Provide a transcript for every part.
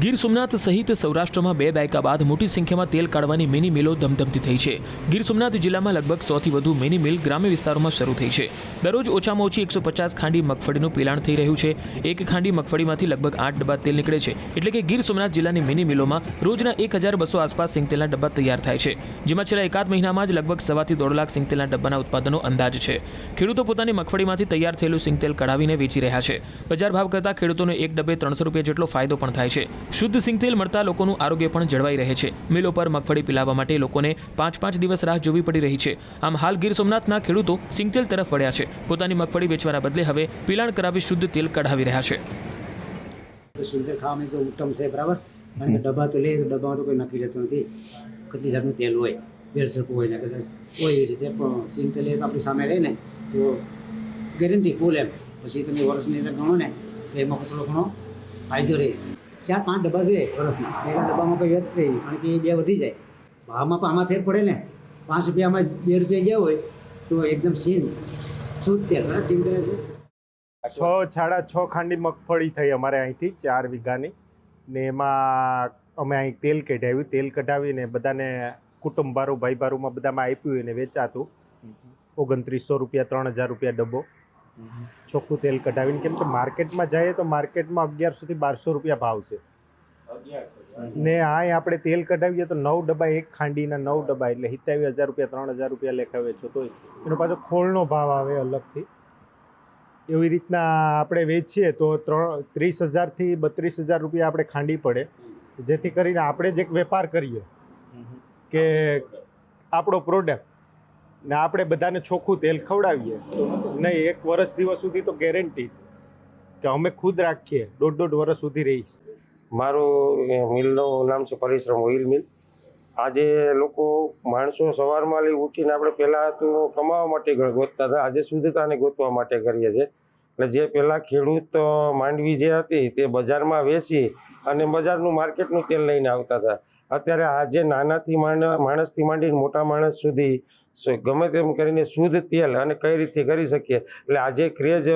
ગીર સોમનાથ સહિત સૌરાષ્ટ્રમાં 2 દાયકા બાદ મોટી સંખ્યામાં તેલ કાઢવાની મિની મિલો ધમધમતી થઈ છે। ગીર સોમનાથ જિલ્લામાં લગભગ 100થી વધુ મિની મિલ ગ્રામ્ય વિસ્તારોમાં શરૂ થઈ છે। દરરોજ ઓછામાં ઓછી 150 ખાંડી મગફળીનું પિલાણ થઈ રહ્યું છે। એક ખાંડી મગફળીમાંથી લગભગ 8 ડબ્બા તેલ નીકળે છે, એટલે કે ગીર સોમનાથ જિલ્લાની મિની મિલોમાં રોજના 1200 આસપાસ સિંગતેલના ડબ્બા તૈયાર થાય છે, જેમાં છેલ્લા એકાદ મહિનામાં જ લગભગ 1.5 થી 1.5 લાખ સિંગતેલના ડબ્બાના ઉત્પાદનનો અંદાજ છે। ખેડૂતો પોતાની મગફળીમાંથી તૈયાર થયેલું સિંગતેલ કઢાવીને વેચી રહ્યા છે। બજાર ભાવ કરતાં ખેડૂતોને એક ડબ્બે 300 રૂપિયા જેટલો ફાયદો પણ થાય છે। શુદ્ધ સિંગતેલ મળતા લોકોનું આરોગ્ય પણ જળવાઈ રહે છે। મિલો પર મગફળી પિલાવવા માટે લોકોને 5-5 દિવસ રાહ જોવી પડી રહી છે। આમ હાલ ગીર સોમનાથના ખેડૂતો સિંગતેલ તરફ વળ્યા છે। પોતાની મગફળી વેચવાના બદલે હવે પિલાણ કરાવી શુદ્ધ તેલ કઢાવી રહ્યા છે। સિંગતેલ ખાવામાં એકદમ ઉત્તમ છે, બરાબર। કારણ કે ડબ્બા તો લે તો ડબ્બામાં તો કોઈ નક્કી રહેતું નથી, કેટલી જાતનું તેલ હોય, તેલ સરખું હોય ને કદાચ કોઈ એવી રીતે પણ સિંગતેલ એ તો આપણી સામે રહે ને તો ગેરંટી ફૂલ એમ। પછી તમે વર્ષની અંદર ગણો ને તો એમાં થોડો ઘણો ફાયદો રહે। 4-5 ડબ્બા જોઈએ વર્ષમાં, એના ડબ્બામાં કોઈ વ્યસ્ત રહે, કારણ કે એ 2 વધી જાય ભાવમાં પણ આમાં ફેર પડે ને। 5 રૂપિયામાં 2 રૂપિયા ગયા હોય તો એકદમ શુદ્ધ તેલ સિંગતેલ 6.5 ખાંડી મગફળી થઈ અમારે અહીંથી 4 વીઘાની ને એમાં અમે અહીં તેલ કઢાવ્યું। તેલ કઢાવીને બધાને કુટુંબ બારું ભાઈ બારુમાં બધામાં આપ્યું એને વેચાતું 2900 રૂપિયા 3000 રૂપિયા ડબ્બો ચોખ્ખું તેલ કઢાવીને। કેમ કે માર્કેટમાં જઈએ તો માર્કેટમાં 1100 થી 1200 રૂપિયા ભાવ છે ને અહીં આપણે તેલ કઢાવીએ તો 9 ડબ્બા એક ખાંડીના 9 ડબ્બા એટલે 27000 રૂપિયા 3000 રૂપિયા લેખા વેચો તો એનો પાછો ખોળનો ભાવ આવે અલગથી। એવી રીતના આપણે વેચીએ તો 30,000 થી 32,000 રૂપિયા આપણે ખાંડી પડે, જેથી કરીને આપણે જ એક વેપાર કરીએ કે આપણો પ્રોડક્ટ ને આપણે બધાને ચોખ્ખું તેલ ખવડાવીએ નહીં। 1 વર્ષ દિવસ સુધી તો ગેરંટી કે અમે ખુદ રાખીએ, 1.5 વર્ષ સુધી રહીશ। મારું મિલનું નામ છે પરિશ્રમ ઓઇલ મિલ। આજે લોકો માણસો સવારમાં લઈ ઉઠીને આપણે પહેલાં તો કમાવા માટે ગોતતા હતા, આજે શુદ્ધતાને ગોતવા માટે કરીએ છીએ। એટલે જે પહેલાં ખેડૂત માંડવી જે હતી તે બજારમાં વેચી અને બજારનું માર્કેટનું તેલ લઈને આવતા હતા। અત્યારે આજે નાનાથી માણસથી માંડીને મોટા માણસ સુધી ગમે તેમ કરીને શુદ્ધ તેલ અને કઈ રીતે કરી શકીએ। એટલે આજે ક્રેઝ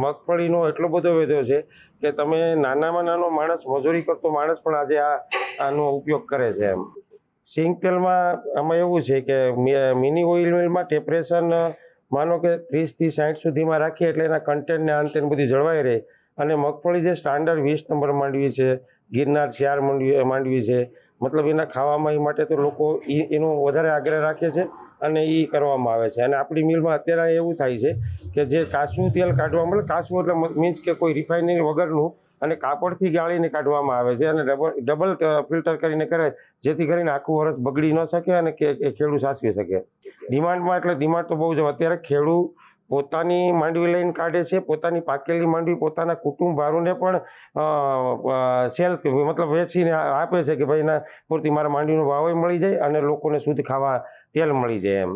મગફળીનો એટલો બધો વધ્યો છે કે તમે નાનામાં નાનો માણસ, મજૂરી કરતો માણસ પણ આજે આનો ઉપયોગ કરે છે એમ। સિંગતેલમાં આમાં એવું છે કે મિની ઓઇલ મિલમાં ટેમ્પરેચર માનો કે 30 થી 60 સુધીમાં રાખીએ એટલે એના કન્ટેન્ટને અંતે બધી જળવાઈ રહે। અને મગફળી જે સ્ટાન્ડર્ડ 20 નંબર માંડવી છે, ગિરનાર 4 માંડવી છે, મતલબ એના ખાવામાં એ માટે તો લોકો એનો વધારે આગ્રહ રાખે છે અને એ કરવામાં આવે છે। અને આપણી મિલમાં અત્યારે એવું થાય છે કે જે કાચું તેલ કાઢવામાં, એટલે કાચું એટલે મીન્સ કે કોઈ રિફાઇનરી વગરનું અને કાપડથી ગાળીને કાઢવામાં આવે છે અને ડબલ ફિલ્ટર કરીને કરે, જેથી કરીને આખું વર્ષ બગડી ન શકે અને ખેડૂત સાચવી શકે। ડિમાન્ડમાં એટલે ડિમાન્ડ તો બહુ જ અત્યારે ખેડૂત પોતાની માંડવી લઈને કાઢે છે, પોતાની પાકેલી માંડવી પોતાના કુટુંબ ભારુને પણ સેલ મતલબ વેચીને આપે છે કે ભાઈ ના પૂરતી મારા માંડવીનો ભાવ મળી જાય અને લોકોને શુદ્ધ ખાવા તેલ મળી જાય એમ।